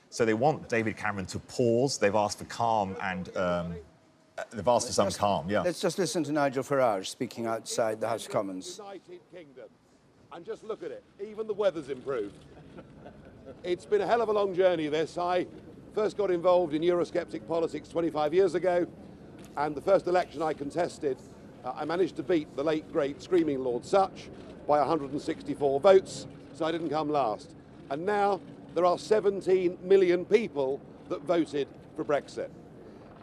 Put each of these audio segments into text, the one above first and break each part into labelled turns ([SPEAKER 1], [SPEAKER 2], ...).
[SPEAKER 1] So they want David Cameron to pause. They've asked for calm and they've asked for some calm, yeah.
[SPEAKER 2] Let's just listen to Nigel Farage speaking outside the House of Commons.
[SPEAKER 3] United Kingdom. And just look at it, even the weather's improved. It's been a hell of a long journey, this. I first got involved in Eurosceptic politics 25 years ago, and the first election I contested, I managed to beat the late, great, screaming Lord Such by 164 votes, so I didn't come last. And now there are 17 million people that voted for Brexit.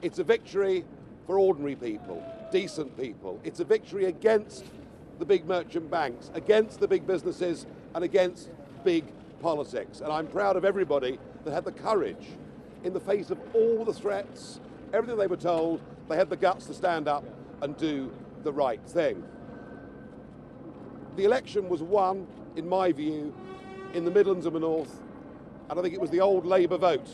[SPEAKER 3] It's a victory for ordinary people, decent people. It's a victory against the big merchant banks, against the big businesses, and against big politics. And I'm proud of everybody that had the courage, in the face of all the threats, everything they were told, they had the guts to stand up and do the right thing. The election was won, in my view, in the Midlands and the North, and I think it was the old Labour vote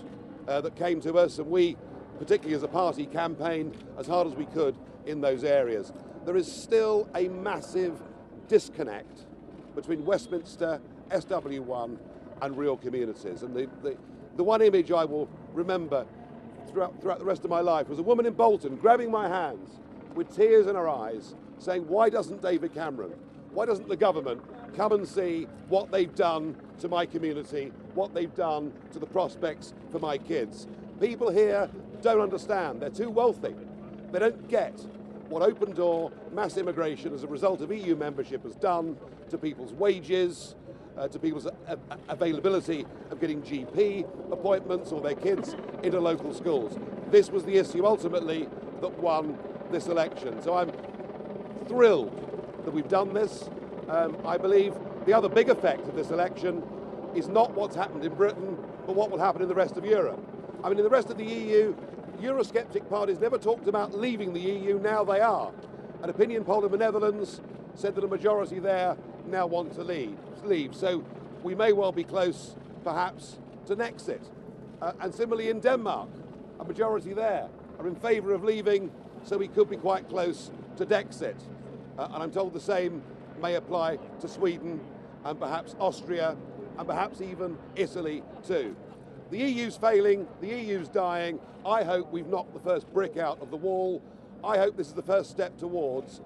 [SPEAKER 3] that came to us, and we, particularly as a party, campaigned as hard as we could in those areas. There is still a massive disconnect between Westminster, SW1 and real communities. And the one image I will remember throughout the rest of my life was a woman in Bolton grabbing my hands with tears in her eyes saying, why doesn't David Cameron, why doesn't the government come and see what they've done to my community, what they've done to the prospects for my kids? People here don't understand. They're too wealthy. They don't get what open door mass immigration as a result of EU membership has done to people's wages, to people's availability of getting GP appointments or their kids into local schools. This was the issue ultimately that won this election. So I'm thrilled that we've done this. I believe the other big effect of this election is not what's happened in Britain, but what will happen in the rest of Europe. I mean, in the rest of the EU, Eurosceptic parties never talked about leaving the EU, now they are. An opinion poll in the Netherlands said that a majority there now want to leave. So we may well be close, perhaps, to Nexit. And similarly in Denmark, a majority there are in favour of leaving, so we could be quite close to Dexit. And I'm told the same may apply to Sweden and perhaps Austria and perhaps even Italy too. The EU's failing, the EU's dying. I hope we've knocked the first brick out of the wall. I hope this is the first step towards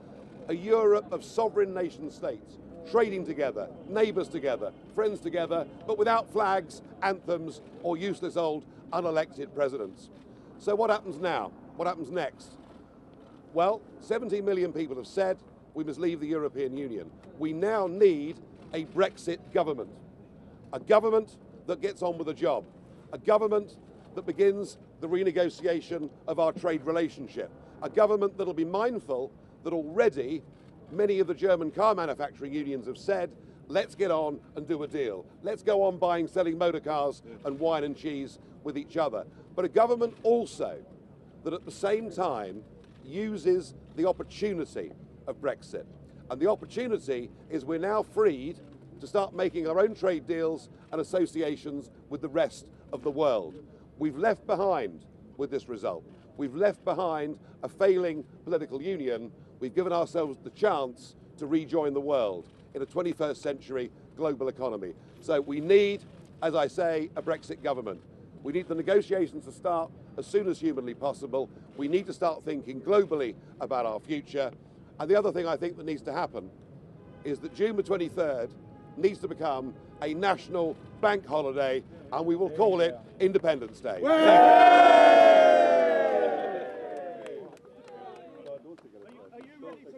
[SPEAKER 3] a Europe of sovereign nation states, trading together, neighbours together, friends together, but without flags, anthems, or useless old unelected presidents. So what happens now? What happens next? Well, 17 million people have said we must leave the European Union. We now need a Brexit government. A government that gets on with the job. A government that begins the renegotiation of our trade relationship. A government that'll be mindful that already many of the German car manufacturing unions have said, let's get on and do a deal. Let's go on buying, selling motor cars and wine and cheese with each other. But a government also that at the same time uses the opportunity of Brexit. And the opportunity is we're now freed to start making our own trade deals and associations with the rest of the world. We've left behind, with this result, we've left behind a failing political union. We've given ourselves the chance to rejoin the world in a 21st century global economy. So we need, as I say, a Brexit government. We need the negotiations to start as soon as humanly possible. We need to start thinking globally about our future. And the other thing I think that needs to happen is that June the 23rd needs to become a national bank holiday, and we will call it Independence Day.